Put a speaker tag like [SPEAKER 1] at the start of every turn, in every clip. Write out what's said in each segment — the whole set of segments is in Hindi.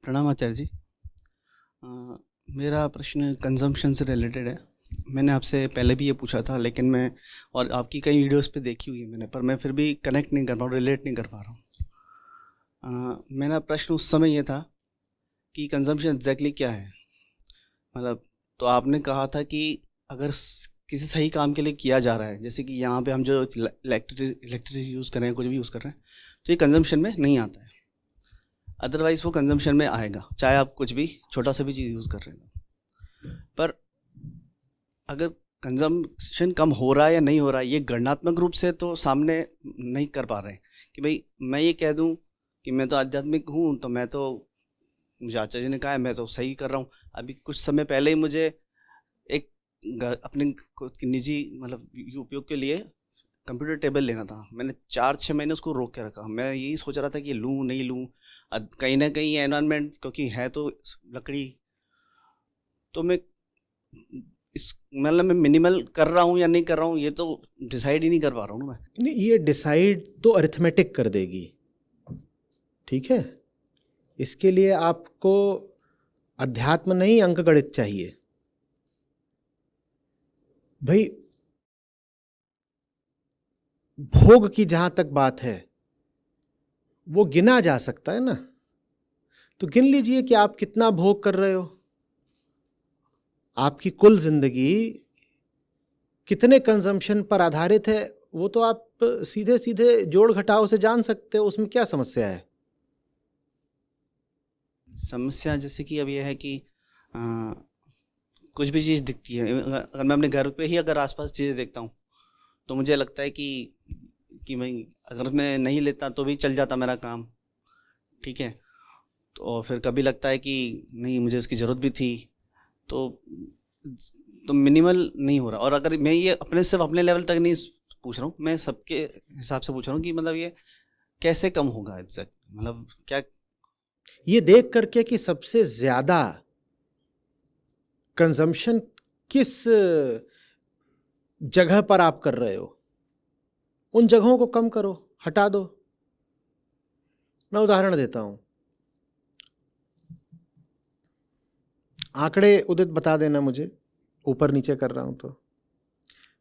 [SPEAKER 1] प्रणाम आचार्य जी। अ, मेरा प्रश्न कंजम्पशन से रिलेटेड है। मैंने आपसे पहले भी ये पूछा था, लेकिन मैं और आपकी कई वीडियोस पे देखी हुई है मैंने, पर मैं फिर भी कनेक्ट नहीं कर पा रहा हूँ, रिलेट नहीं कर पा रहा हूँ। मेरा प्रश्न उस समय ये था कि कंजम्पशन एग्जैक्टली क्या है। मतलब, तो आपने कहा था कि अगर किसी सही काम के लिए किया जा रहा है, जैसे कि यहाँ पे हम जो इलेक्ट्रिसिटी यूज़ कर रहे हैं, कुछ भी यूज़ कर रहे हैं, तो ये कंजम्पशन में नहीं आता है। अदरवाइज़ वो कंजम्पशन में आएगा, चाहे आप कुछ भी छोटा सा भी चीज़ यूज़ कर रहे हैं। पर अगर कंजम्पशन कम हो रहा है या नहीं हो रहा है, ये गणनात्मक रूप से तो सामने नहीं कर पा रहे हैं कि भाई मैं ये कह दूं कि मैं तो आध्यात्मिक हूँ, तो मैं तो, मुझे आचार्य जी ने कहा है मैं तो सही कर रहा हूँ। अभी कुछ समय पहले ही मुझे एक अपने खुद की निजी मतलब उपयोग के लिए कंप्यूटर टेबल लेना था। मैंने 4-6 महीने उसको रोक के रखा। मैं यही सोच रहा था कि लूँ नहीं लूँ। कहीं ना कहीं एनवायरनमेंट, क्योंकि है तो लकड़ी, तो मैं इस मतलब मैं मिनिमल कर रहा हूँ या नहीं कर रहा हूँ, ये तो डिसाइड ही नहीं कर पा रहा हूँ ना मैं।
[SPEAKER 2] नहीं, ये डिसाइड तो अरिथमेटिक कर देगी, ठीक है। इसके लिए आपको अध्यात्म नहीं, अंकगणित चाहिए भाई। भोग की जहां तक बात है, वो गिना जा सकता है ना। तो गिन लीजिए कि आप कितना भोग कर रहे हो। आपकी कुल जिंदगी कितने कंजम्पशन पर आधारित है, वो तो आप सीधे सीधे जोड़ घटाव से जान सकते हो। उसमें क्या समस्या है?
[SPEAKER 1] समस्या जैसे कि अब यह है कि कुछ भी चीज़ दिखती है, अगर मैं अपने घर पे ही अगर आसपास चीज़ें देखता हूँ, तो मुझे लगता है कि मैं अगर मैं नहीं लेता तो भी चल जाता मेरा काम, ठीक है। तो फिर कभी लगता है कि नहीं, मुझे इसकी ज़रूरत भी थी, तो मिनिमल नहीं हो रहा। और अगर मैं ये सिर्फ अपने लेवल तक नहीं पूछ रहा हूँ, मैं सबके हिसाब से पूछ रहा हूँ कि मतलब ये कैसे कम होगा एग्जैक्ट, मतलब क्या।
[SPEAKER 2] ये देख करके कि सबसे ज्यादा कंजम्पशन किस जगह पर आप कर रहे हो, उन जगहों को कम करो, हटा दो। मैं उदाहरण देता हूं, आंकड़े उदित बता देना मुझे, ऊपर नीचे कर रहा हूं तो।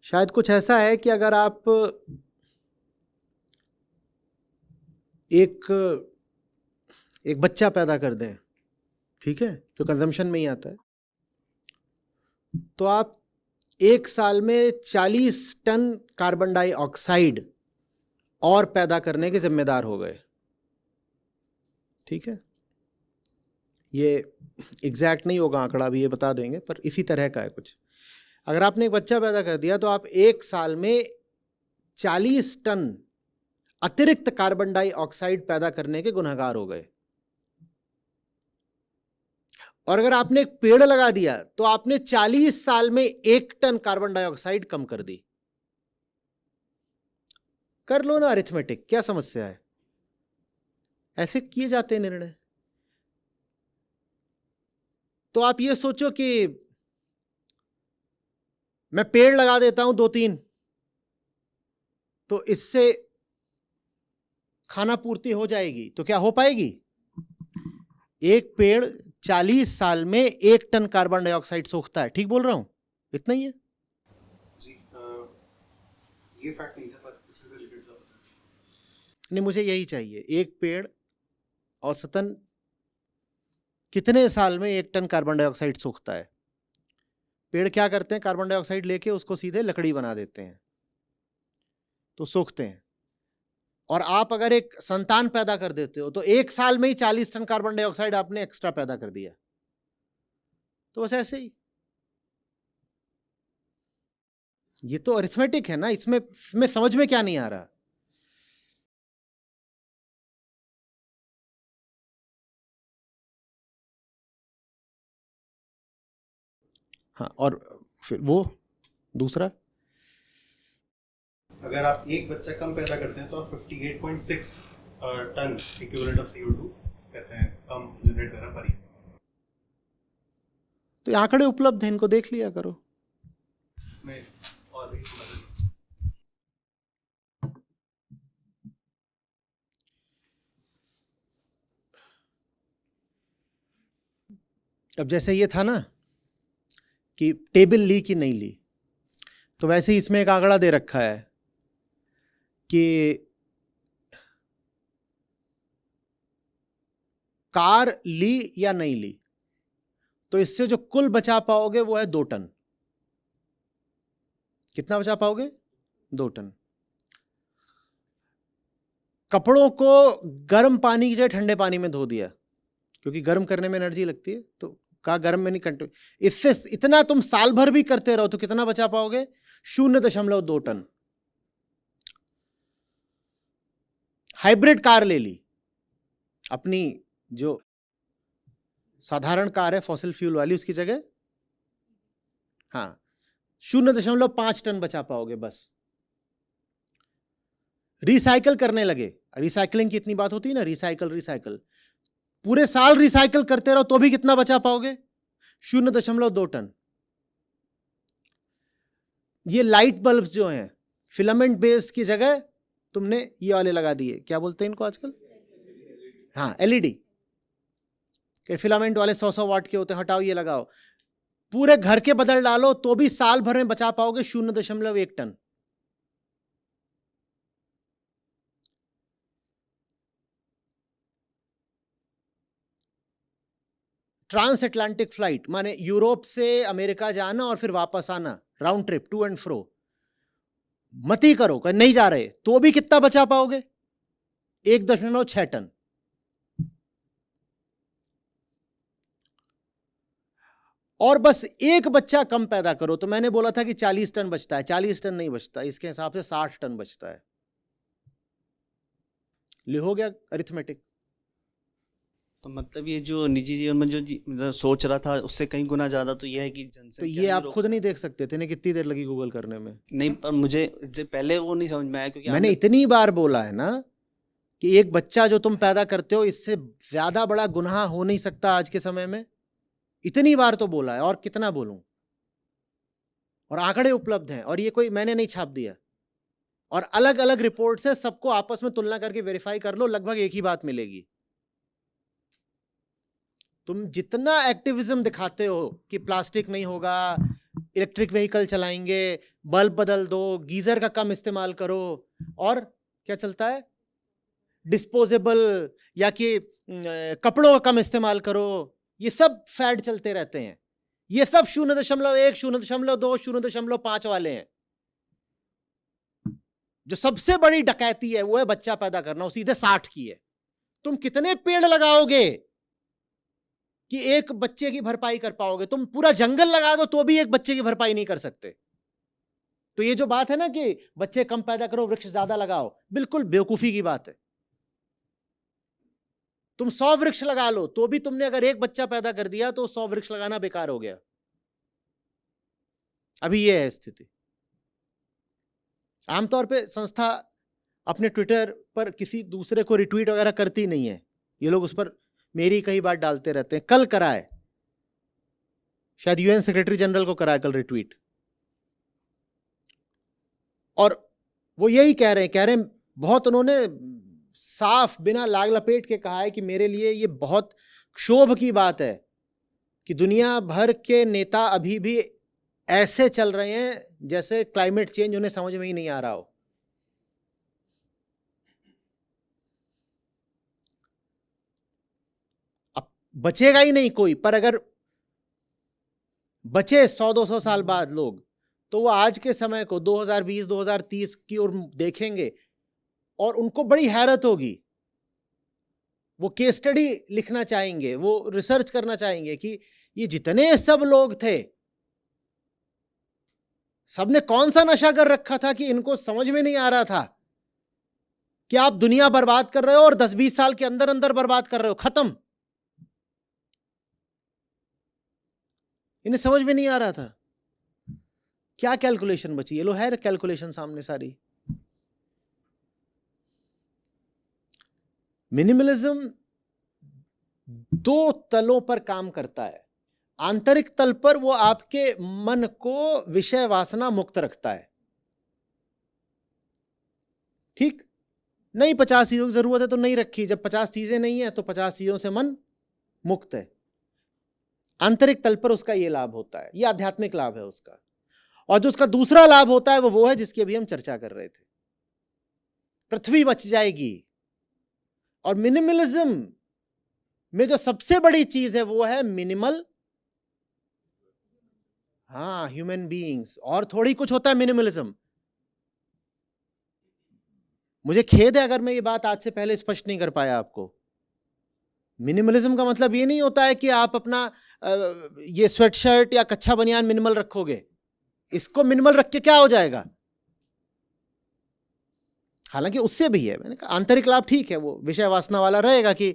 [SPEAKER 2] शायद कुछ ऐसा है कि अगर आप एक एक बच्चा पैदा कर दें, ठीक है, जो कंजम्पशन में ही आता है, तो आप एक साल में 40 टन कार्बन डाइऑक्साइड और पैदा करने के जिम्मेदार हो गए, ठीक है। ये एग्जैक्ट नहीं होगा आंकड़ा, भी ये बता देंगे, पर इसी तरह का है कुछ। अगर आपने एक बच्चा पैदा कर दिया तो आप एक साल में 40 टन अतिरिक्त कार्बन डाइऑक्साइड पैदा करने के गुनहगार हो गए। और अगर आपने एक पेड़ लगा दिया तो आपने 40 साल में 1 टन कार्बन डाइऑक्साइड कम कर दी। कर लो ना अरिथमेटिक, क्या समस्या है? ऐसे किए जाते हैं निर्णय। तो आप ये सोचो कि मैं पेड़ लगा देता हूं 2-3, तो इससे खाना पूर्ति हो जाएगी, तो क्या हो पाएगी? एक पेड़ 40 साल में 1 टन कार्बन डाइऑक्साइड सोखता है, ठीक बोल रहा हूं? इतना ही है
[SPEAKER 3] जी। ये फैक्ट नहीं था, पर इससे रिलेटेड था।
[SPEAKER 2] नहीं, मुझे यही चाहिए। एक पेड़ औसतन कितने साल में 1 टन कार्बन डाइऑक्साइड सोखता है? पेड़ क्या करते हैं, कार्बन डाइऑक्साइड लेके उसको सीधे लकड़ी बना देते हैं, तो सोखते हैं। और आप अगर एक संतान पैदा कर देते हो तो एक साल में ही 40 टन कार्बन डाइऑक्साइड आपने एक्स्ट्रा पैदा कर दिया। तो बस ऐसे ही, ये तो अरिथमेटिक है ना, इसमें समझ में क्या नहीं आ रहा? हाँ, और फिर वो दूसरा,
[SPEAKER 3] अगर आप एक बच्चा कम पैदा करते हैं तो आप 58.6 टन इक्विवेलेंट ऑफ CO2 कहते हैं कम जनरेट कर रहा पर ईयर।
[SPEAKER 2] तो ये आंकड़े उपलब्ध हैं, इनको देख लिया करो।
[SPEAKER 3] इसमें और भी मदद।
[SPEAKER 2] अब जैसे ये था ना कि टेबल ली कि नहीं ली, तो वैसे ही इसमें एक आंकड़ा दे रखा है कि कार ली या नहीं ली, तो इससे जो कुल बचा पाओगे वो है 2 टन। कितना बचा पाओगे? 2 टन। कपड़ों को गर्म पानी की जगह ठंडे पानी में धो दिया, क्योंकि गर्म करने में एनर्जी लगती है, तो कहा गर्म में नहीं कंटिन्यू। इससे इतना तुम साल भर भी करते रहो तो कितना बचा पाओगे? 0.2 टन। हाइब्रिड कार ले ली, अपनी जो साधारण कार है फॉसिल फ्यूल वाली, उसकी जगह हाँ 0.5 टन बचा पाओगे बस। रिसाइकल करने लगे, रिसाइकलिंग की इतनी बात होती है ना, रिसाइकल, पूरे साल रिसाइकल करते रहो तो भी कितना बचा पाओगे? 0.2 टन। ये लाइट बल्ब्स जो हैं, फिलामेंट बेस की जगह तुमने ये वाले लगा दिए, क्या बोलते हैं इनको आजकल? हाँ, एलईडी के फिलामेंट वाले 100 वाट के होते हैं, हटाओ ये लगाओ। पूरे घर के बदल डालो तो भी साल भर में बचा पाओगे 0.1 टन। ट्रांस अटलांटिक फ्लाइट, माने यूरोप से अमेरिका जाना और फिर वापस आना, round trip, to and fro, मत ही करो, नहीं जा रहे तो भी कितना बचा पाओगे? 1.6 टन। और बस एक बच्चा कम पैदा करो, तो मैंने बोला था कि 40 टन बचता है, 40 टन नहीं बचता, इसके हिसाब से 60 टन बचता है। हो गया अरिथमेटिक।
[SPEAKER 1] तो मतलब ये जो निजी जीवन में जो मतलब सोच रहा था उससे कहीं गुना ज्यादा तो ये है कि
[SPEAKER 2] तो
[SPEAKER 1] जनसंख्या
[SPEAKER 2] ये आप खुद नहीं देख सकते थे ना, कितनी देर लगी गूगल करने में?
[SPEAKER 1] नहीं, पर मुझे पहले वो नहीं समझ में आया, क्योंकि
[SPEAKER 2] मैंने इतनी बार बोला है ना कि एक बच्चा जो तुम पैदा करते हो, इससे ज्यादा बड़ा गुनाह हो नहीं सकता आज के समय में। इतनी बार तो बोला है, और कितना बोलूं? और आंकड़े उपलब्ध हैं, और ये कोई मैंने नहीं छाप दिया, और अलग अलग रिपोर्ट से सबको आपस में तुलना करके वेरीफाई कर लो, लगभग एक ही बात मिलेगी। तुम जितना एक्टिविज्म दिखाते हो कि प्लास्टिक नहीं होगा, इलेक्ट्रिक व्हीकल चलाएंगे, बल्ब बदल दो, गीजर का कम इस्तेमाल करो, और क्या चलता है, डिस्पोजेबल, या कि कपड़ों का कम इस्तेमाल करो, ये सब फैड चलते रहते हैं। ये सब 0.1, 0.2, 0.5 वाले हैं। जो सबसे बड़ी डकैती है वो है बच्चा पैदा करना, वो सीधे 60 की है। तुम कितने पेड़ लगाओगे कि एक बच्चे की भरपाई कर पाओगे? तुम पूरा जंगल लगा दो तो भी एक बच्चे की भरपाई नहीं कर सकते। तो ये जो बात है ना कि बच्चे कम पैदा करो, वृक्ष ज्यादा लगाओ, बिल्कुल बेवकूफी की बात है। तुम 100 वृक्ष लगा लो तो भी तुमने अगर एक बच्चा पैदा कर दिया तो 100 वृक्ष लगाना बेकार हो गया। अभी ये है स्थिति। आमतौर पे संस्था अपने ट्विटर पर किसी दूसरे को रिट्वीट वगैरह करती नहीं है, ये लोग उस पर मेरी कई बार डालते रहते हैं। कल कराए, शायद यूएन सेक्रेटरी जनरल को कराए कल रिट्वीट, और वो यही कह रहे हैं बहुत, उन्होंने साफ बिना लाग लपेट के कहा है कि मेरे लिए ये बहुत क्षोभ की बात है कि दुनिया भर के नेता अभी भी ऐसे चल रहे हैं जैसे क्लाइमेट चेंज उन्हें समझ में ही नहीं आ रहा हो। अब बचेगा ही नहीं कोई, पर अगर बचे 100-200 साल बाद लोग, तो वो आज के समय को 2020-2030 की ओर देखेंगे और उनको बड़ी हैरत होगी। वो केस स्टडी लिखना चाहेंगे, वो रिसर्च करना चाहेंगे कि ये जितने सब लोग थे, सबने कौन सा नशा कर रखा था कि इनको समझ में नहीं आ रहा था कि आप दुनिया बर्बाद कर रहे हो और 10-20 साल के अंदर अंदर बर्बाद कर रहे हो, खत्म। इन्हें समझ में नहीं आ रहा था। क्या कैलकुलेशन बची? ये लो है कैलकुलेशन सामने सारी। मिनिमलिज्म 2 तलों पर काम करता है। आंतरिक तल पर वो आपके मन को विषय वासना मुक्त रखता है, ठीक? नहीं 50 चीजों की जरूरत है तो नहीं रखी, जब 50 चीजें नहीं है तो 50 चीजों से मन मुक्त है। आंतरिक तल पर उसका ये लाभ होता है, ये आध्यात्मिक लाभ है उसका। और जो उसका दूसरा लाभ होता है वो है जिसकी अभी हम चर्चा कर रहे थे, पृथ्वी बच जाएगी। और मिनिमलिज्म में जो सबसे बड़ी चीज है वो है मिनिमल, हाँ, ह्यूमन बीइंग्स। और थोड़ी कुछ होता है मिनिमलिज्म। मुझे खेद है अगर मैं ये बात आज से पहले स्पष्ट नहीं कर पाया आपको। मिनिमलिज्म का मतलब ये नहीं होता है कि आप अपना ये स्वेटशर्ट या कच्छा बनियान मिनिमल रखोगे। इसको मिनिमल रख के क्या हो जाएगा? हालांकि उससे भी है, मैंने कहा आंतरिक लाभ ठीक है, वो विषय वासना वाला रहेगा कि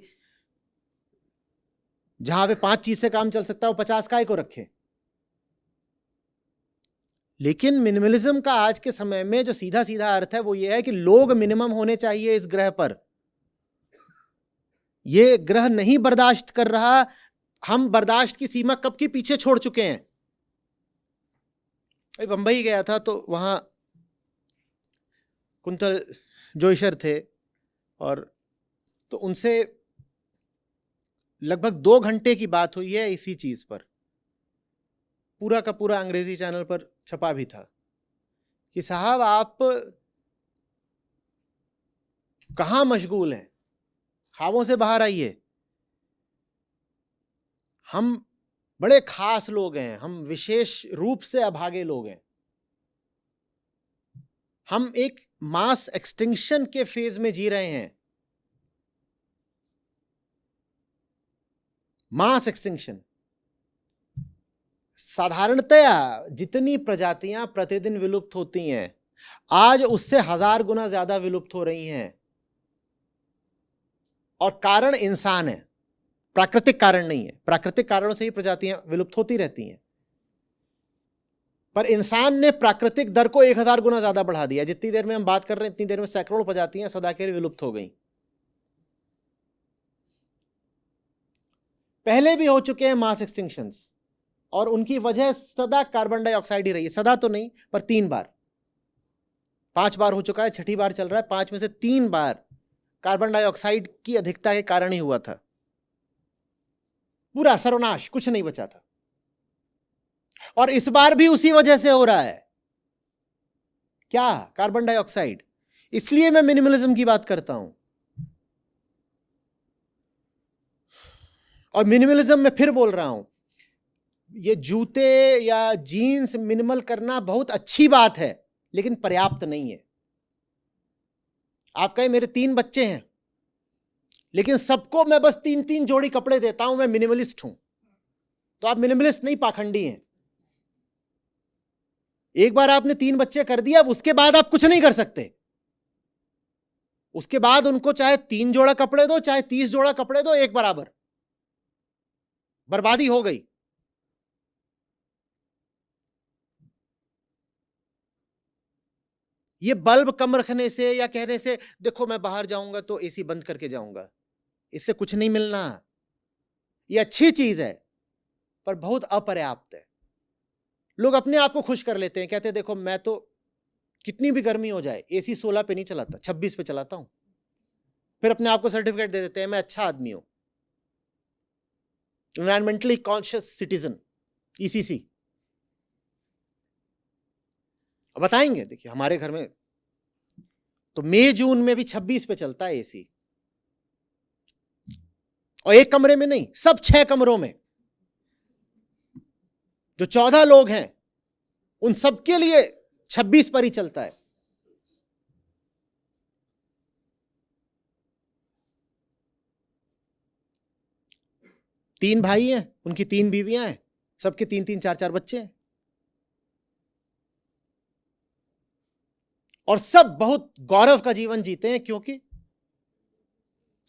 [SPEAKER 2] जहां पे 5 चीज से काम चल सकता है वो 50 काय को रखे। लेकिन मिनिमलिज्म का आज के समय में जो सीधा सीधा अर्थ है वो ये है कि लोग मिनिमम होने चाहिए इस ग्रह पर। ये ग्रह नहीं बर्दाश्त कर रहा, हम बर्दाश्त की सीमा कब की पीछे छोड़ चुके हैं। बंबई गया था तो वहां कुंतल जोईसर थे, और तो उनसे लगभग 2 घंटे की बात हुई है इसी चीज पर। पूरा का पूरा अंग्रेजी चैनल पर छपा भी था कि साहब आप कहां मशगूल हैं, ख्वाबों से बाहर आइए। हम बड़े खास लोग हैं, हम विशेष रूप से अभागे लोग हैं। हम एक मास एक्सटिंक्शन के फेज में जी रहे हैं। मास एक्सटिंक्शन, साधारणतया जितनी प्रजातियां प्रतिदिन विलुप्त होती हैं, आज उससे 1000 गुना ज्यादा विलुप्त हो रही हैं। और कारण इंसान है, प्राकृतिक कारण नहीं है। प्राकृतिक कारणों से ही प्रजातियां विलुप्त होती रहती हैं, पर इंसान ने प्राकृतिक दर को 1000 गुना ज्यादा बढ़ा दिया। जितनी देर में हम बात कर रहे हैं इतनी देर में सैकड़ों प्रजातियां सदा के लिए विलुप्त हो गई। पहले भी हो चुके हैं मास एक्सटिंक्शंस, और उनकी वजह सदा कार्बन डाइऑक्साइड ही रही है। सदा तो नहीं, पर 3 बार, 5 बार हो चुका है, 6ठी बार चल रहा है। 5 में से 3 बार कार्बन डाइऑक्साइड की अधिकता के कारण ही हुआ था। पूरा सर्वनाश, कुछ नहीं बचा था। और इस बार भी उसी वजह से हो रहा है। क्या? Carbon dioxide. इसलिए मैं मिनिमलिज्म की बात करता हूं। और मिनिमलिज्म में फिर बोल रहा हूं, ये जूते या जीन्स मिनिमल करना बहुत अच्छी बात है, लेकिन पर्याप्त नहीं है। आप कहें मेरे 3 बच्चे हैं, लेकिन सबको मैं बस 3-3 जोड़ी कपड़े देता हूं, मैं मिनिमलिस्ट हूं, तो आप मिनिमलिस्ट नहीं, पाखंडी हैं। एक बार आपने 3 बच्चे कर दिया, अब उसके बाद आप कुछ नहीं कर सकते। उसके बाद उनको चाहे 3 जोड़ा कपड़े दो, चाहे 30 जोड़ा कपड़े दो, एक बराबर, बर्बादी हो गई। ये बल्ब कम रखने से या कहने से देखो मैं बाहर जाऊंगा तो एसी बंद करके जाऊंगा, इससे कुछ नहीं मिलना। ये अच्छी चीज है, पर बहुत अपर्याप्त है। लोग अपने आप को खुश कर लेते हैं, कहते हैं देखो मैं तो कितनी भी गर्मी हो जाए एसी 16 पे नहीं चलाता, 26 पे चलाता हूं। फिर अपने आप को सर्टिफिकेट दे देते हैं, मैं अच्छा आदमी हूं, एनवायरमेंटली कॉन्शियस सिटीजन, ईसीसी। बताएंगे, देखिए हमारे घर में तो मई जून में भी 26 पे चलता है एसी, और एक कमरे में नहीं, सब 6 कमरों में। जो 14 लोग हैं उन सबके लिए 26 पर ही चलता है। तीन भाई हैं, उनकी 3 बीवियां हैं, सबके 3-3, 4-4 बच्चे हैं, और सब बहुत गौरव का जीवन जीते हैं, क्योंकि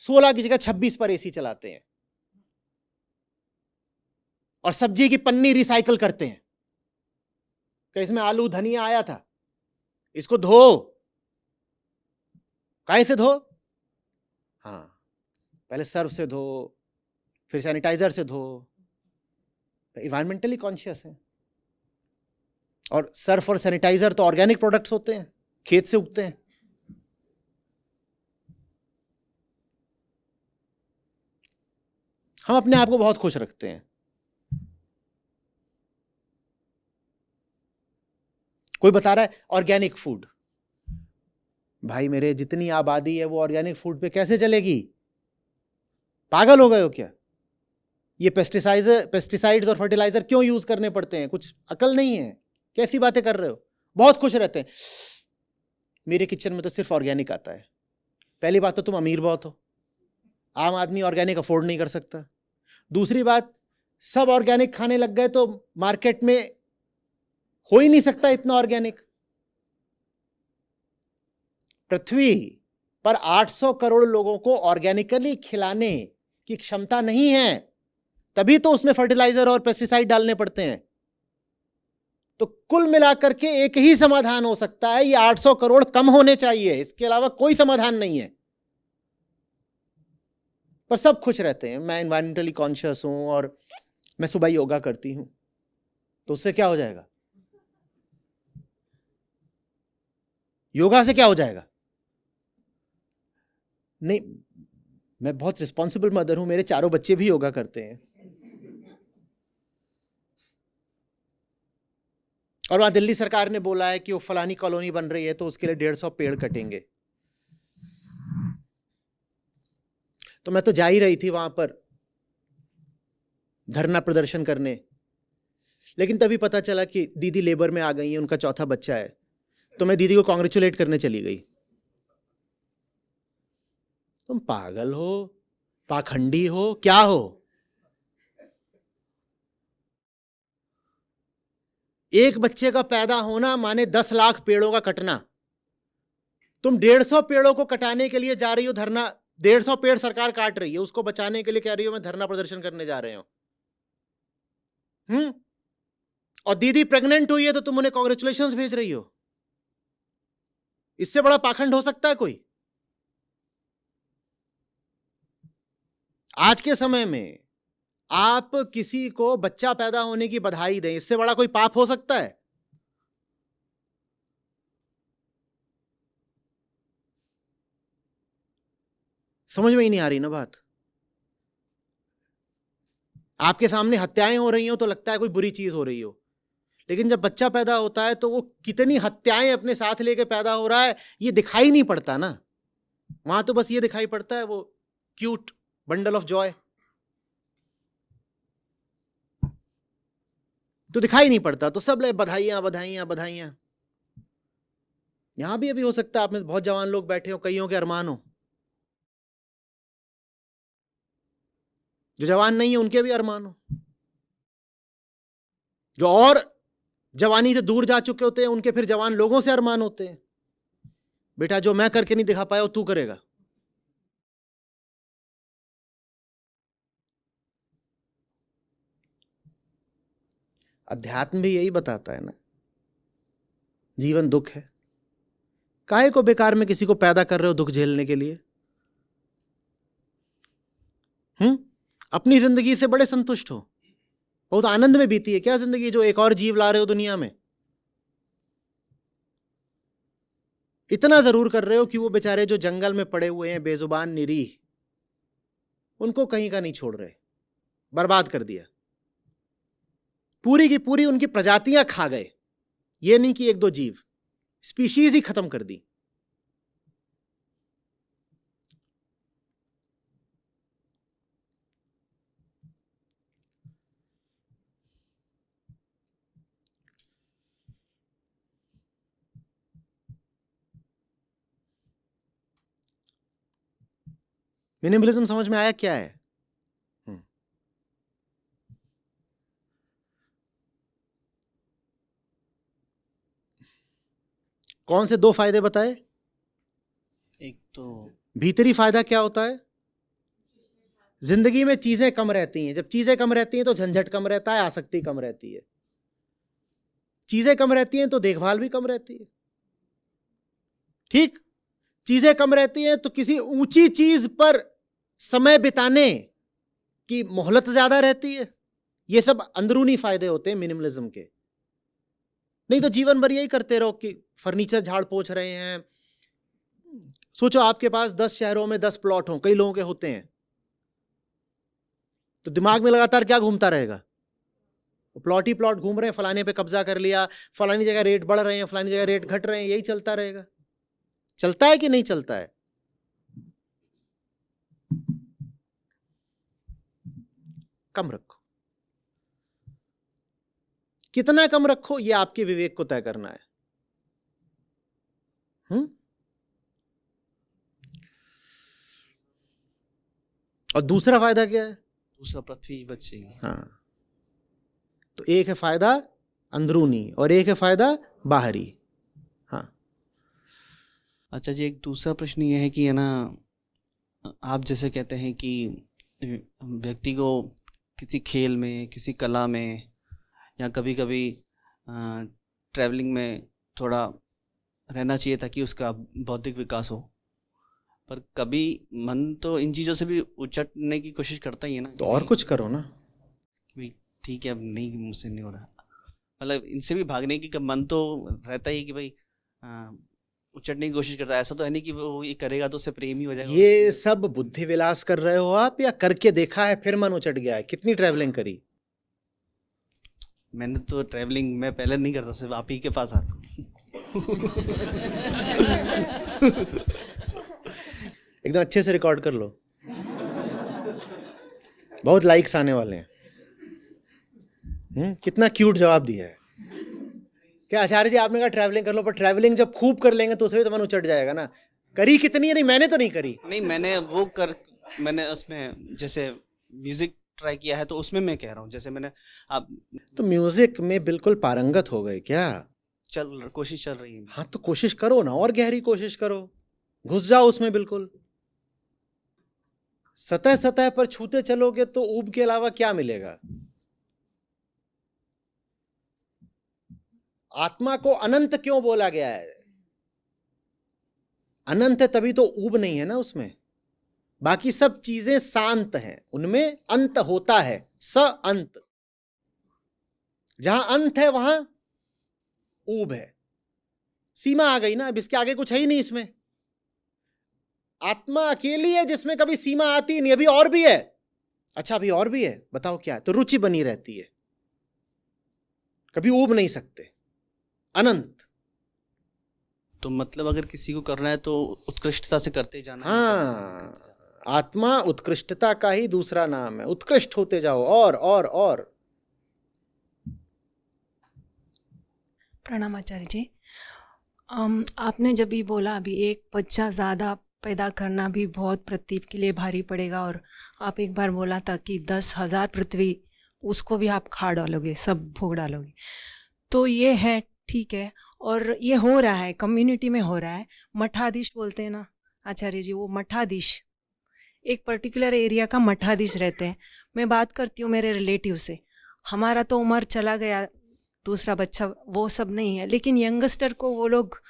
[SPEAKER 2] 16 की जगह 26 पर एसी चलाते हैं, और सब्जी की पन्नी रिसाइकल करते हैं कि इसमें आलू धनिया आया था, इसको धो, काहे से धो? हाँ, पहले सर्फ से धो, फिर सैनिटाइजर से धो। इन्वायरमेंटली कॉन्शियस है। और सर्फ और सैनिटाइजर तो ऑर्गेनिक प्रोडक्ट्स होते हैं, खेत से उगते हैं। हम अपने आप को बहुत खुश रखते हैं, कोई बता रहा है ऑर्गेनिक फूड, भाई मेरे जितनी आबादी है वो ऑर्गेनिक फूड पे कैसे चलेगी? पागल हो गए हो क्या? ये पेस्टिसाइड्स और फर्टिलाइजर क्यों यूज करने पड़ते हैं? कुछ अकल नहीं है? कैसी बातें कर रहे हो? बहुत खुश रहते हैं, मेरे किचन में तो सिर्फ ऑर्गेनिक आता है। पहली बात तो तुम अमीर बहुत हो, आम आदमी ऑर्गेनिक अफोर्ड नहीं कर सकता। दूसरी बात, सब ऑर्गेनिक खाने लग गए तो मार्केट में हो ही नहीं सकता इतना ऑर्गेनिक। पृथ्वी पर 800 करोड़ लोगों को ऑर्गेनिकली खिलाने की क्षमता नहीं है, तभी तो उसमें फर्टिलाइजर और पेस्टिसाइड डालने पड़ते हैं। तो कुल मिलाकर के एक ही समाधान हो सकता है, ये 800 करोड़ कम होने चाहिए, इसके अलावा कोई समाधान नहीं है। पर सब खुश रहते हैं, मैं एनवायरमेंटली कॉन्शियस हूं और मैं सुबह योगा करती हूं, तो उससे क्या हो जाएगा? योगा से क्या हो जाएगा? नहीं, मैं बहुत रिस्पॉन्सिबल मदर हूं, मेरे चारों बच्चे भी योगा करते हैं। और वहां दिल्ली सरकार ने बोला है कि वो फलानी कॉलोनी बन रही है तो उसके लिए 150 पेड़ कटेंगे। तो मैं तो जा ही रही थी वहां पर धरना प्रदर्शन करने, लेकिन तभी पता चला कि दीदी लेबर में आ गई है, उनका चौथा बच्चा है, तो मैं दीदी को कॉन्ग्रेचुलेट करने चली गई। तुम पागल हो, पाखंडी हो, क्या हो? एक बच्चे का पैदा होना माने 10 लाख पेड़ों का कटना। तुम 150 पेड़ों को कटाने के लिए जा रही हो धरना, 150 पेड़ सरकार काट रही है, उसको बचाने के लिए कह रही हो मैं धरना प्रदर्शन करने जा रहे हो। और दीदी प्रेग्नेंट हुई है तो तुम उन्हें कॉन्ग्रेचुलेशंस भेज रही हो। इससे बड़ा पाखंड हो सकता है कोई? आज के समय में आप किसी को बच्चा पैदा होने की बधाई दें, इससे बड़ा कोई पाप हो सकता है? समझ में ही नहीं आ रही ना बात। आपके सामने हत्याएं हो रही हो तो लगता है कोई बुरी चीज हो रही हो, लेकिन जब बच्चा पैदा होता है तो वो कितनी हत्याएं अपने साथ लेके पैदा हो रहा है ये दिखाई नहीं पड़ता ना। वहां तो बस ये दिखाई पड़ता है वो क्यूट बंडल ऑफ जॉय, तो दिखाई नहीं पड़ता, तो सब ले बधाइयां बधाइयां बधाइयां। यहां भी अभी हो सकता है आप में बहुत जवान लोग बैठे हो, कईयों के अरमान हो, जो जवान नहीं है उनके भी अरमान हो, जो और जवानी से दूर जा चुके होते हैं उनके फिर जवान लोगों से अरमान होते हैं, बेटा जो मैं करके नहीं दिखा पाया वो तू करेगा। अध्यात्म भी यही बताता है ना, जीवन दुख है, काहे को बेकार में किसी को पैदा कर रहे हो दुख झेलने के लिए? अपनी जिंदगी से बड़े संतुष्ट हो, बहुत आनंद में बीती है क्या जिंदगी जो एक और जीव ला रहे हो दुनिया में? इतना जरूर कर रहे हो कि वो बेचारे जो जंगल में पड़े हुए हैं बेजुबान निरीह, उनको कहीं का नहीं छोड़ रहे, बर्बाद कर दिया, पूरी की पूरी उनकी प्रजातियां खा गए। ये नहीं कि एक दो जीव, स्पीशीज ही खत्म कर दी। मिनिमलिज्म समझ में आया क्या है? कौन से 2 फायदे बताए?
[SPEAKER 1] एक तो
[SPEAKER 2] भीतरी फायदा क्या होता है? जिंदगी में चीजें कम रहती हैं, जब चीजें कम रहती हैं तो झंझट कम रहता है, आसक्ति कम रहती है। चीजें कम रहती हैं तो देखभाल भी कम रहती है। ठीक, चीजें कम रहती हैं तो किसी ऊंची चीज पर समय बिताने की मोहलत ज्यादा रहती है। ये सब अंदरूनी फायदे होते हैं मिनिमलिज्म के। नहीं तो जीवन भर यही करते रहो कि फर्नीचर झाड़ पोंछ रहे हैं। सोचो आपके पास 10 शहरों में 10 प्लॉट हों, कई लोगों के होते हैं, तो दिमाग में लगातार क्या घूमता रहेगा? प्लॉट ही प्लॉट घूम रहे हैं, फलाने पे कब्जा कर लिया, फलानी जगह रेट बढ़ रहे हैं, फलानी जगह रेट घट रहे हैं, यही चलता रहेगा। चलता है कि नहीं चलता है? कम रखो। कितना कम रखो ये आपके विवेक को तय करना है। और दूसरा फायदा क्या है?
[SPEAKER 1] दूसरा पृथ्वी बचेगी।
[SPEAKER 2] हाँ, तो एक है फायदा अंदरूनी और एक है फायदा बाहरी। हाँ।
[SPEAKER 1] अच्छा जी, एक दूसरा प्रश्न ये है कि है ना, आप जैसे कहते हैं कि व्यक्ति को किसी खेल में, किसी कला में, या कभी कभी ट्रैवलिंग में थोड़ा रहना चाहिए ताकि उसका बौद्धिक विकास हो, पर कभी मन तो इन चीज़ों से भी उचटने की कोशिश करता ही है ना।
[SPEAKER 2] तो और कुछ करो ना।
[SPEAKER 1] कि ठीक है, अब नहीं, मुझसे नहीं हो रहा, मतलब इनसे भी भागने की मन तो रहता ही है कि भाई उचटने की कोशिश करता है। ऐसा तो है नहीं कि वो ये करेगा तो उससे प्रेम ही हो जाएगा।
[SPEAKER 2] ये सब बुद्धि विलास कर रहे हो आप, या करके देखा है फिर मन उचट गया है? कितनी ट्रैवलिंग करी?
[SPEAKER 1] मैंने तो ट्रैवलिंग मैं पहले नहीं करता, सिर्फ आप ही के पास आता हूँ।
[SPEAKER 2] एकदम अच्छे से रिकॉर्ड कर लो, बहुत लाइक्स आने वाले हैं। कितना क्यूट जवाब दिया है। क्या आचार्य जी आपने कहा ट्रैवलिंग कर लो, पर ट्रैवलिंग जब खूब कर लेंगे तो उसमें तो मन उचट जाएगा ना। करी कितनी है? नहीं, मैंने तो नहीं करी।
[SPEAKER 1] नहीं, मैंने उसमें जैसे म्यूजिक ट्राई किया है, तो उसमें मैं कह रहा हूँ, जैसे मैंने आप
[SPEAKER 2] तो म्यूजिक में बिल्कुल पारंगत हो गए क्या?
[SPEAKER 1] कोशिश चल रही है।
[SPEAKER 2] हाँ, तो कोशिश करो ना, और गहरी कोशिश करो, घुस जाओ उसमें बिल्कुल। सतह सतह पर छूते चलोगे तो ऊब के अलावा क्या मिलेगा? आत्मा को अनंत क्यों बोला गया है? अनंत है तभी तो ऊब नहीं है ना उसमें। बाकी सब चीजें शांत हैं, उनमें अंत होता है, स अंत। जहां अंत है वहां ऊब है, सीमा आ गई ना। अब इसके आगे कुछ है ही नहीं इसमें। आत्मा अकेली है जिसमें कभी सीमा आती नहीं। अभी और भी है। अच्छा, अभी और भी है, बताओ क्या है? तो रुचि बनी रहती है, कभी ऊब नहीं सकते, अनंत।
[SPEAKER 1] तो मतलब अगर किसी को करना है तो उत्कृष्टता से करते जाना है।
[SPEAKER 2] हाँ, आत्मा उत्कृष्टता का ही दूसरा नाम है। उत्कृष्ट होते जाओ, और।
[SPEAKER 4] प्रणाम आचार्य जी। आपने जब भी बोला अभी एक बच्चा ज़्यादा पैदा करना भी बहुत पृथ्वी के लिए भारी पड़ेगा, और आप एक बार बोला था कि 10,000 पृथ्वी उसको भी आप खा डालोगे, सब भोग डालोगे। तो ये है, ठीक है, और ये हो रहा है, कम्युनिटी में हो रहा है। मठाधीश बोलते हैं ना आचार्य जी, वो मठाधीश एक पर्टिकुलर एरिया का मठाधीश रहते हैं। मैं बात करती हूँ मेरे रिलेटिव से, हमारा तो उम्र चला गया, दूसरा बच्चा, वो सब नहीं है, लेकिन यंगस्टर को वो लोग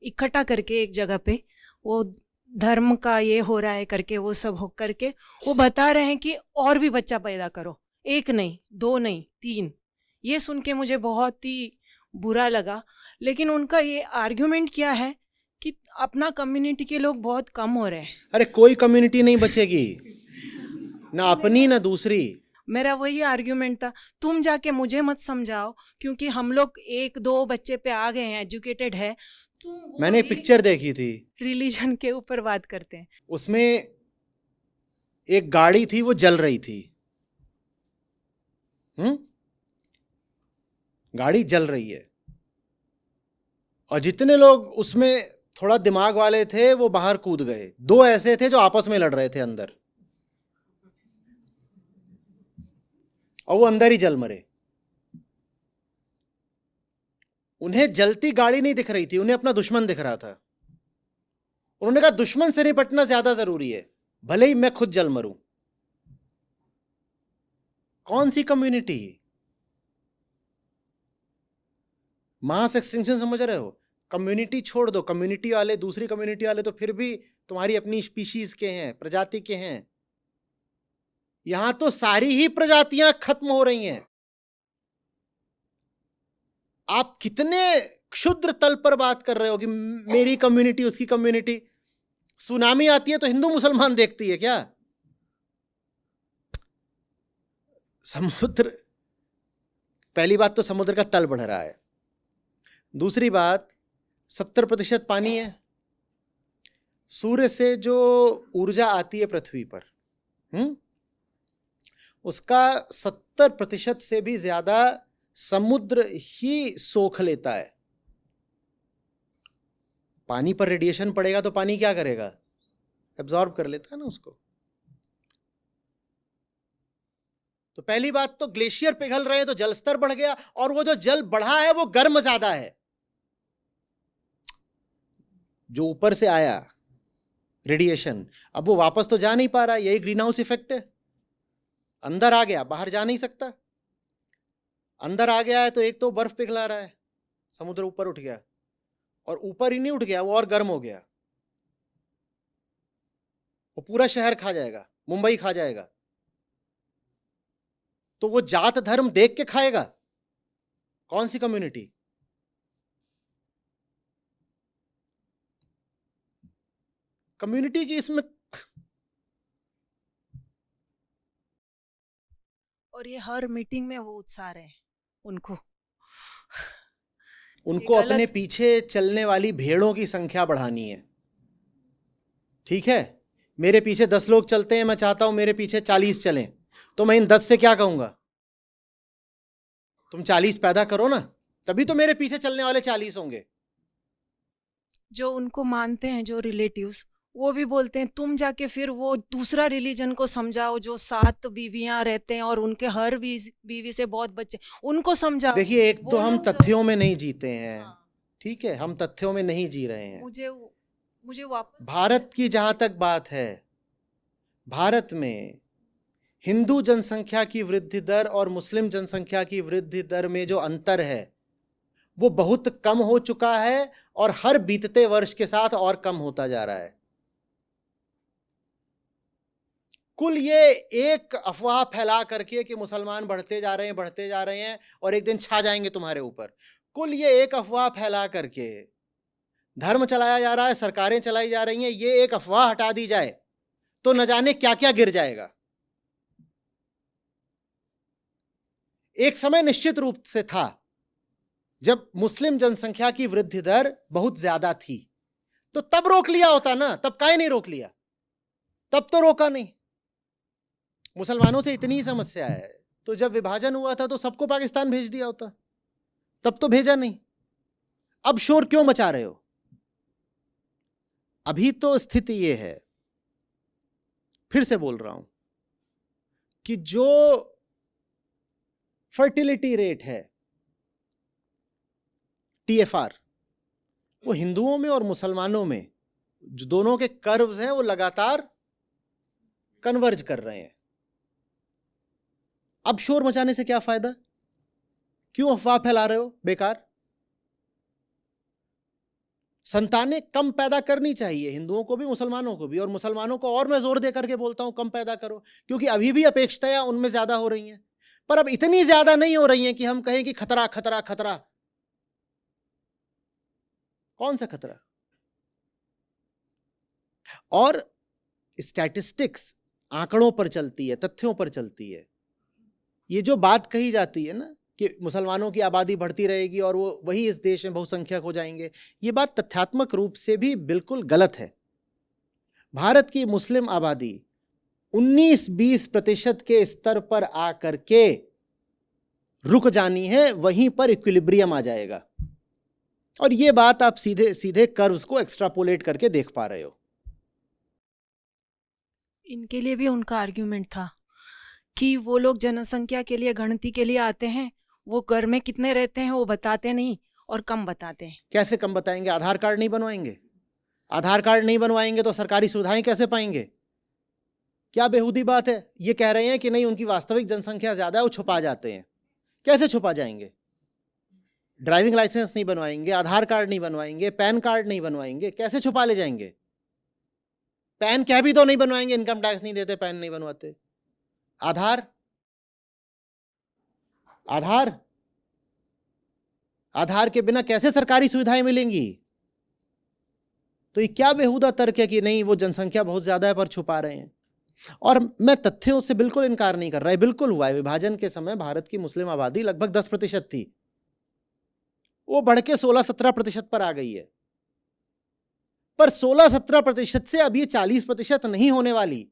[SPEAKER 4] इकट्ठा करके एक जगह पे, वो धर्म का ये हो रहा है करके, वो सब हो करके वो बता रहे हैं कि और भी बच्चा पैदा करो, 1 नहीं, 2 नहीं, 3। ये सुन के मुझे बहुत ही बुरा लगा। लेकिन उनका ये आर्ग्यूमेंट क्या है कि अपना कम्युनिटी के लोग बहुत कम हो रहे हैं।
[SPEAKER 2] अरे कोई कम्युनिटी नहीं बचेगी, ना अपनी ना दूसरी।
[SPEAKER 4] मेरा वही आर्ग्यूमेंट था, तुम जाके मुझे मत समझाओ, क्योंकि हम लोग 1-2 बच्चे पे आ गए हैं, एजुकेटेड है।
[SPEAKER 2] मैंने एक पिक्चर देखी थी,
[SPEAKER 4] रिलीजन के ऊपर बात करते हैं।
[SPEAKER 2] उसमें एक गाड़ी थी, वो जल रही थी। गाड़ी जल रही है, और जितने लोग उसमें थोड़ा दिमाग वाले थे वो बाहर कूद गए। 2 ऐसे थे जो आपस में लड़ रहे थे अंदर, और वो अंदर ही जल मरे। उन्हें जलती गाड़ी नहीं दिख रही थी, उन्हें अपना दुश्मन दिख रहा था। उन्होंने कहा दुश्मन से निपटना ज्यादा जरूरी है, भले ही मैं खुद जल मरूं। कौन सी कम्युनिटी? मास एक्सटिंक्शन समझ रहे हो? कम्युनिटी छोड़ दो, कम्युनिटी वाले, दूसरी कम्युनिटी वाले तो फिर भी तुम्हारी अपनी स्पीशीज के हैं, प्रजाति के हैं। यहां तो सारी ही प्रजातियां खत्म हो रही हैं। आप कितने क्षुद्र तल पर बात कर रहे हो कि मेरी कम्युनिटी, उसकी कम्युनिटी। सुनामी आती है तो हिंदू मुसलमान देखती है क्या? समुद्र पहली बात तो समुद्र का तल बढ़ रहा है, दूसरी बात 70% पानी है। सूर्य से जो ऊर्जा आती है पृथ्वी पर, उसका 70% से भी ज्यादा समुद्र ही सोख लेता है। पानी पर रेडिएशन पड़ेगा तो पानी क्या करेगा? एब्जॉर्ब कर लेता है ना उसको। तो पहली बात तो ग्लेशियर पिघल रहे हैं तो जल स्तर बढ़ गया, और वो जो जल बढ़ा है वो गर्म ज्यादा है। जो ऊपर से आया रेडिएशन, अब वो वापस तो जा नहीं पा रहा, यही ग्रीन हाउस इफेक्ट है। अंदर आ गया, बाहर जा नहीं सकता। अंदर आ गया है तो एक तो बर्फ पिघला रहा है, समुद्र ऊपर उठ गया, और ऊपर ही नहीं उठ गया, वो और गर्म हो गया, वो पूरा शहर खा जाएगा, मुंबई खा जाएगा। तो वो जात धर्म देख के खाएगा, कौन सी कम्युनिटी? कम्युनिटी की इसमें,
[SPEAKER 4] और ये हर मीटिंग में वो उत्साह है उनको
[SPEAKER 2] उनको
[SPEAKER 4] ये
[SPEAKER 2] अपने
[SPEAKER 4] गलत-
[SPEAKER 2] पीछे चलने वाली भेड़ों की संख्या बढ़ानी है। ठीक है, मेरे पीछे 10 लोग चलते हैं, मैं चाहता हूं मेरे पीछे 40 चलें, तो मैं इन 10 से क्या कहूंगा? तुम 40 पैदा करो ना, तभी तो मेरे पीछे चलने वाले 40 होंगे।
[SPEAKER 4] जो उनको मानते हैं, जो रिलेटिव्स, वो भी बोलते हैं तुम जाके फिर वो दूसरा रिलीजन को समझाओ, जो 7 बीवियां रहते हैं और उनके हर बीवी से बहुत बच्चे, उनको समझाओ।
[SPEAKER 2] देखिए, एक
[SPEAKER 4] वो
[SPEAKER 2] तो हम
[SPEAKER 4] लोग जो-
[SPEAKER 2] तथ्यों में नहीं जीते हैं।
[SPEAKER 4] हाँ,
[SPEAKER 2] ठीक है, हम तथ्यों में नहीं जी रहे हैं।
[SPEAKER 4] मुझे वापस
[SPEAKER 2] भारत की जहां तक बात है, भारत में हिंदू जनसंख्या की वृद्धि दर और मुस्लिम जनसंख्या की वृद्धि दर में जो अंतर है वो बहुत कम हो चुका है, और हर बीतते वर्ष के साथ और कम होता जा रहा है। कुल ये एक अफवाह फैला करके कि मुसलमान बढ़ते जा रहे हैं और एक दिन छा जाएंगे तुम्हारे ऊपर, कुल ये एक अफवाह फैला करके धर्म चलाया जा रहा है, सरकारें चलाई जा रही हैं। ये एक अफवाह हटा दी जाए तो न जाने क्या क्या गिर जाएगा। एक समय निश्चित रूप से था जब मुस्लिम जनसंख्या की वृद्धि दर बहुत ज्यादा थी, तो तब रोक लिया होता ना, तब काहे नहीं रोक लिया? तब तो रोका नहीं। मुसलमानों से इतनी समस्या है तो जब विभाजन हुआ था तो सबको पाकिस्तान भेज दिया होता, तब तो भेजा नहीं। अब शोर क्यों मचा रहे हो? अभी तो स्थिति यह है, फिर से बोल रहा हूं, कि जो फर्टिलिटी रेट है TFR, वो हिंदुओं में और मुसलमानों में जो दोनों के कर्व्स हैं वो लगातार कन्वर्ज कर रहे हैं। अब शोर मचाने से क्या फायदा? क्यों अफवाह फैला रहे हो बेकार? संतानें कम पैदा करनी चाहिए, हिंदुओं को भी मुसलमानों को भी, और मुसलमानों को और मैं जोर दे करके बोलता हूं कम पैदा करो, क्योंकि अभी भी अपेक्षाएं उनमें ज्यादा हो रही हैं, पर अब इतनी ज्यादा नहीं हो रही हैं कि हम कहें कि खतरा खतरा खतरा। कौन सा खतरा? और स्टैटिस्टिक्स आंकड़ों पर चलती है, तथ्यों पर चलती है। ये जो बात कही जाती है ना कि मुसलमानों की आबादी बढ़ती रहेगी और वो वही इस देश में बहुसंख्यक हो जाएंगे, ये बात तथ्यात्मक रूप से भी बिल्कुल गलत है। भारत की मुस्लिम आबादी 19-20% के स्तर पर आकर के रुक जानी है, वहीं पर इक्विलिब्रियम आ जाएगा। और ये बात आप सीधे सीधे कर्व्स को एक्स्ट्रापोलेट करके देख पा रहे हो।
[SPEAKER 4] इनके लिए भी उनका आर्ग्यूमेंट था कि वो लोग जनसंख्या के लिए, गणति के लिए आते हैं, वो घर में कितने रहते हैं वो बताते नहीं और कम बताते हैं।
[SPEAKER 2] कैसे कम बताएंगे? आधार कार्ड नहीं बनवाएंगे? आधार कार्ड नहीं बनवाएंगे तो सरकारी सुविधाएं कैसे पाएंगे? क्या बेहूदी बात है। ये कह रहे हैं कि नहीं उनकी वास्तविक जनसंख्या ज्यादा है, वो छुपा जाते हैं। कैसे छुपा जाएंगे? ड्राइविंग लाइसेंस नहीं बनवाएंगे, आधार कार्ड नहीं बनवाएंगे, पैन कार्ड नहीं बनवाएंगे, कैसे छुपा ले जाएंगे? पैन क्या भी तो नहीं बनवाएंगे, इनकम टैक्स नहीं देते, पैन नहीं बनवाते। आधार आधार आधार के बिना कैसे सरकारी सुविधाएं मिलेंगी? तो ये क्या बेहुदा तर्क है कि नहीं वो जनसंख्या बहुत ज्यादा है पर छुपा रहे हैं। और मैं तथ्यों से बिल्कुल इनकार नहीं कर रहा है, बिल्कुल हुआ है। विभाजन के समय भारत की मुस्लिम आबादी लगभग 10% थी, वो बढ़ के 16-17% पर आ गई है। पर 16-17% से अब ये 40% नहीं होने वाली,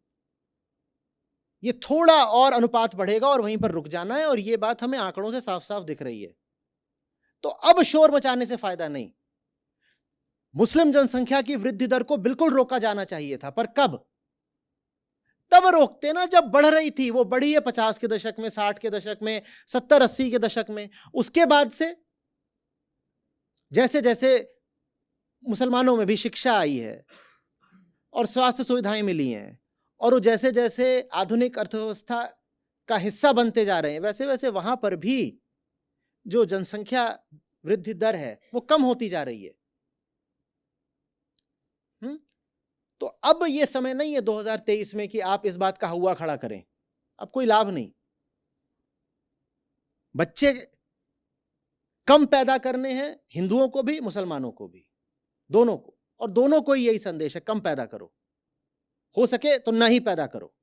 [SPEAKER 2] ये थोड़ा और अनुपात बढ़ेगा और वहीं पर रुक जाना है, और ये बात हमें आंकड़ों से साफ साफ दिख रही है। तो अब शोर मचाने से फायदा नहीं। मुस्लिम जनसंख्या की वृद्धि दर को बिल्कुल रोका जाना चाहिए था, पर कब? तब रोकते ना जब बढ़ रही थी। वो बढ़ी है 50 के दशक में, 60 के दशक में, 70-80 के दशक में। उसके बाद से जैसे जैसे मुसलमानों में भी शिक्षा आई है और स्वास्थ्य सुविधाएं मिली हैं, और वो जैसे जैसे आधुनिक अर्थव्यवस्था का हिस्सा बनते जा रहे हैं, वैसे वैसे वहां पर भी जो जनसंख्या वृद्धि दर है वो कम होती जा रही है। तो अब ये समय नहीं है 2023 में कि आप इस बात का हुआ खड़ा करें, अब कोई लाभ नहीं। बच्चे कम पैदा करने हैं, हिंदुओं को भी मुसलमानों को भी, दोनों को, और दोनों को यही संदेश है, कम पैदा करो, हो सके तो ना ही पैदा करो,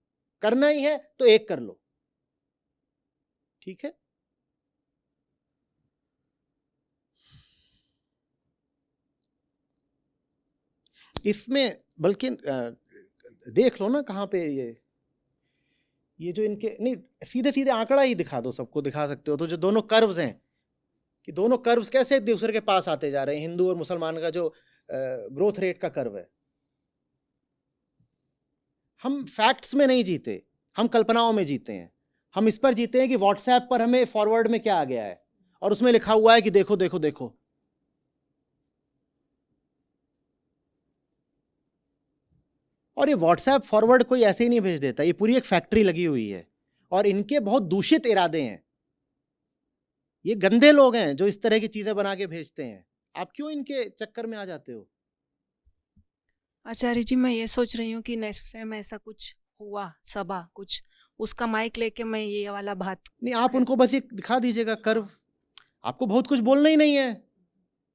[SPEAKER 2] करना ही है तो एक कर लो, ठीक है। इसमें बल्कि देख लो ना कहाँ पे ये जो इनके, नहीं सीधे सीधे आंकड़ा ही दिखा दो, सबको दिखा सकते हो तो, जो दोनों कर्व्स हैं कि दोनों कर्व्स कैसे एक दूसरे के पास आते जा रहे हैं, हिंदू और मुसलमान का जो ग्रोथ रेट का कर्व है। हम फैक्ट्स में नहीं जीते, हम कल्पनाओं में जीते हैं। हम इस पर जीते हैं कि व्हाट्सएप पर हमें फॉरवर्ड में क्या आ गया है और उसमें लिखा हुआ है कि देखो देखो देखो। और ये व्हाट्सएप फॉरवर्ड कोई ऐसे ही नहीं भेज देता, ये पूरी एक फैक्ट्री लगी हुई है और इनके बहुत दूषित इरादे हैं। ये गंदे लोग हैं जो इस तरह की चीजें बना के भेजते हैं। आप क्यों इनके चक्कर में आ जाते हो?
[SPEAKER 4] आचार्य जी, मैं ये सोच रही हूँ कि नेक्स्ट टाइम ऐसा कुछ हुआ सभा कुछ, उसका माइक लेके मैं ये वाला बात
[SPEAKER 2] नहीं, आप उनको बस एक दिखा दीजिएगा कर्व, आपको बहुत कुछ बोलना ही नहीं है,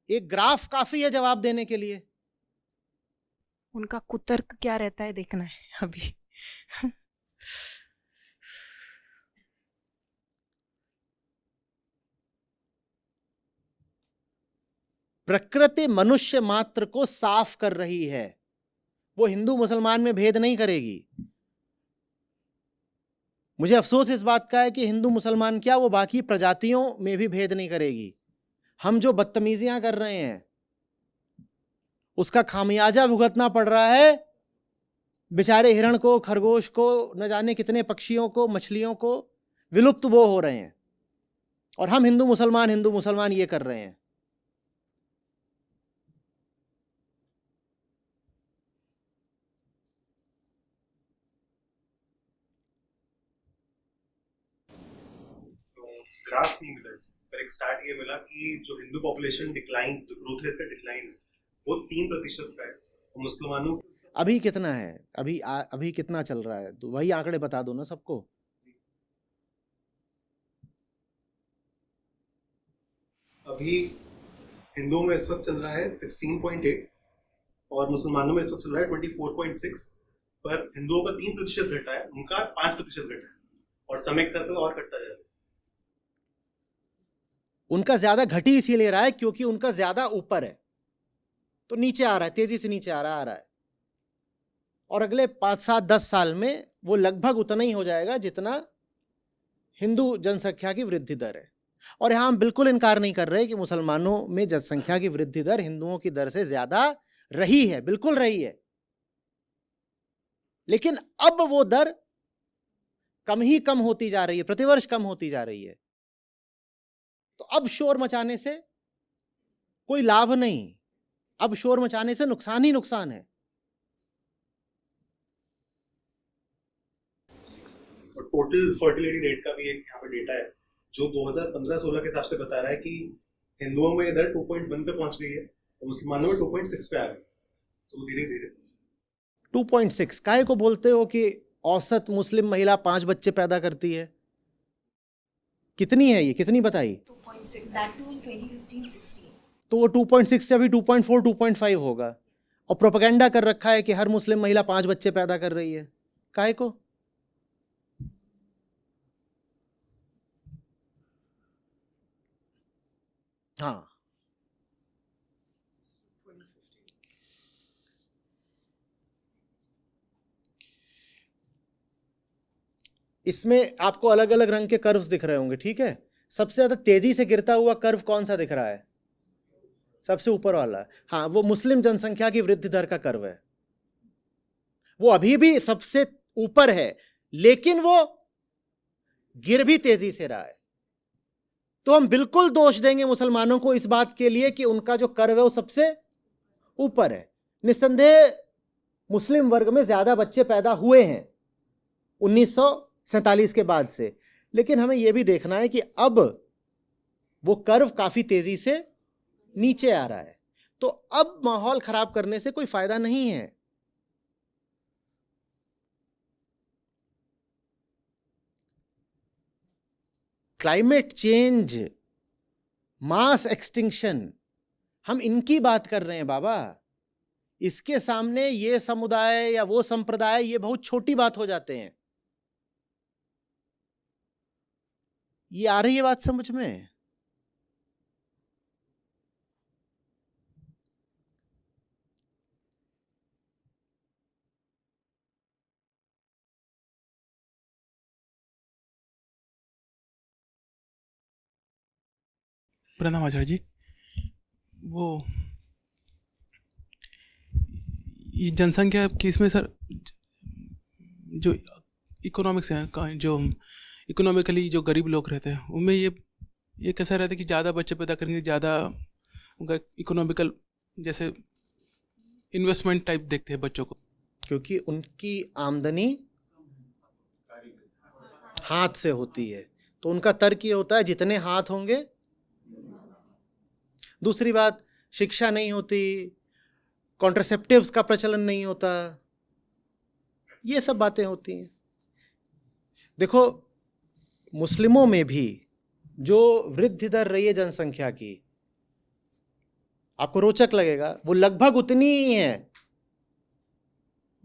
[SPEAKER 2] एक ग्राफ काफी है जवाब देने के लिए।
[SPEAKER 4] उनका कुतर्क क्या रहता है देखना है अभी।
[SPEAKER 2] प्रकृति मनुष्य मात्र को साफ कर रही है, वो हिंदू मुसलमान में भेद नहीं करेगी। मुझे अफसोस इस बात का है कि हिंदू मुसलमान क्या, वो बाकी प्रजातियों में भी भेद नहीं करेगी। हम जो बदतमीजियां कर रहे हैं उसका खामियाजा भुगतना पड़ रहा है बेचारे हिरण को, खरगोश को, न जाने कितने पक्षियों को, मछलियों को, विलुप्त वो हो रहे हैं, और हम हिंदू मुसलमान ये कर रहे हैं।
[SPEAKER 3] ग्राफ नहीं मिला इसमें, पर एक स्टार्ट ये मिला कि जो हिंदू पॉपुलेशन डिक्लाइन, जो ग्रोथ रेट का डिक्लाइन है वो 3% का है, और मुसलमानों
[SPEAKER 2] अभी कितना है? अभी कितना चल रहा है? तो वही आंकड़े बता दो ना सबको।
[SPEAKER 3] अभी हिंदुओं में इस वक्त चल रहा है 16.8 और मुसलमानों में इस वक्त चल रहा है 24.6, पर हिंदुओं का 3% घटा है, उनका 5% घटा है, और समय के साथ और घटता जा रहा है।
[SPEAKER 2] उनका ज्यादा घटी इसीलिए रहा है क्योंकि उनका ज्यादा ऊपर है, तो नीचे आ रहा है, तेजी से नीचे आ रहा है, और अगले 5-7-10 साल में वो लगभग उतना ही हो जाएगा जितना हिंदू जनसंख्या की वृद्धि दर है। और यहां हम बिल्कुल इनकार नहीं कर रहे कि मुसलमानों में जनसंख्या की वृद्धि दर हिंदुओं की दर से ज्यादा रही है, बिल्कुल रही है, लेकिन अब वो दर कम ही कम होती जा रही है, प्रतिवर्ष कम होती जा रही है। तो अब शोर मचाने से कोई लाभ नहीं, अब शोर मचाने से नुकसान ही नुकसान है।
[SPEAKER 3] और टोटल फर्टिलिटी रेट का भी एक यहाँ पे डेटा है जो 2015-16 के हिसाब से बता रहा है कि हिंदुओं में इधर 2.1 पे पहुंच गई है और मुसलमानों में 2.6 पे आ गई, तो धीरे धीरे
[SPEAKER 2] 2.6 काहे को बोलते हो कि औसत मुस्लिम महिला 5 बच्चे पैदा करती है? कितनी है ये, कितनी बताई?
[SPEAKER 5] 2.6, that too in 2015-16.
[SPEAKER 2] तो वो 2.6 से अभी 2.4 2.5 होगा, और प्रोपेगेंडा कर रखा है कि हर मुस्लिम महिला 5 बच्चे पैदा कर रही है। काहे को? हाँ, इसमें आपको अलग अलग रंग के कर्व्स दिख रहे होंगे, ठीक है। सबसे ज्यादा तेजी से गिरता हुआ कर्व कौन सा दिख रहा है? सबसे ऊपर वाला। हाँ, वो मुस्लिम जनसंख्या की वृद्धि दर का कर्व है। वो अभी भी सबसे ऊपर है, लेकिन वो गिर भी तेजी से रहा है। तो हम बिल्कुल दोष देंगे मुसलमानों को इस बात के लिए कि उनका जो कर्व है वो सबसे ऊपर है। निस्संदेह मुस्लिम वर्ग में ज्यादा बच्चे पैदा हुए हैं 1947 के बाद से, लेकिन हमें यह भी देखना है कि अब वो कर्व काफी तेजी से नीचे आ रहा है। तो अब माहौल खराब करने से कोई फायदा नहीं है। क्लाइमेट चेंज, मास एक्सटिंक्शन, हम इनकी बात कर रहे हैं बाबा। इसके सामने ये समुदाय या वो संप्रदाय ये बहुत छोटी बात हो जाते हैं। ये आ रही है बात समझ में?
[SPEAKER 6] प्रणाम आचार्य जी। वो ये जनसंख्या की इसमें सर जो इकोनॉमिक्स है, जो इकोनॉमिकली जो गरीब लोग रहते हैं उनमें ये कैसा रहता है कि ज़्यादा बच्चे पैदा करेंगे, ज़्यादा उनका इकोनॉमिकल जैसे इन्वेस्टमेंट टाइप देखते हैं बच्चों को,
[SPEAKER 2] क्योंकि उनकी आमदनी हाथ से होती है, तो उनका तर्क ये होता है जितने हाथ होंगे। दूसरी बात, शिक्षा नहीं होती, कॉन्ट्रासेप्टिव्स का प्रचलन नहीं होता, ये सब बातें होती हैं। देखो, मुस्लिमों में भी जो वृद्धि दर रही है जनसंख्या की, आपको रोचक लगेगा, वो लगभग उतनी ही है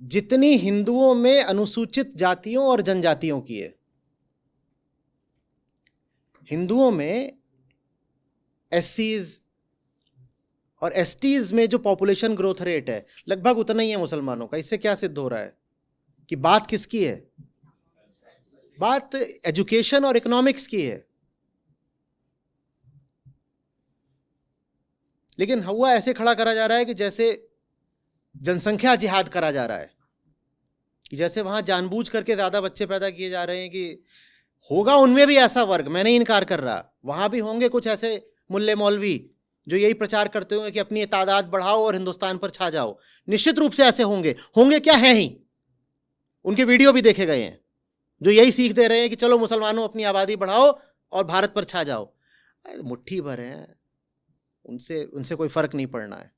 [SPEAKER 2] जितनी हिंदुओं में अनुसूचित जातियों और जनजातियों की है। हिंदुओं में एससीज और एसटीज में जो पॉपुलेशन ग्रोथ रेट है लगभग उतना ही है मुसलमानों का। इससे क्या सिद्ध हो रहा है कि बात किसकी है? बात एजुकेशन और इकोनॉमिक्स की है। लेकिन हुआ ऐसे खड़ा करा जा रहा है कि जैसे जनसंख्या जिहाद करा जा रहा है, कि जैसे वहां जानबूझ करके ज्यादा बच्चे पैदा किए जा रहे हैं। कि होगा उनमें भी ऐसा वर्ग, मैं नहीं इनकार कर रहा, वहां भी होंगे कुछ ऐसे मुल्ले मौलवी जो यही प्रचार करते होंगे कि अपनी तादाद बढ़ाओ और हिंदुस्तान पर छा जाओ। निश्चित रूप से ऐसे होंगे क्या है ही, उनके वीडियो भी देखे गए हैं जो यही सीख दे रहे हैं कि चलो मुसलमानों अपनी आबादी बढ़ाओ और भारत पर छा जाओ। मुट्ठी भर हैं, उनसे कोई फर्क नहीं पड़ना है।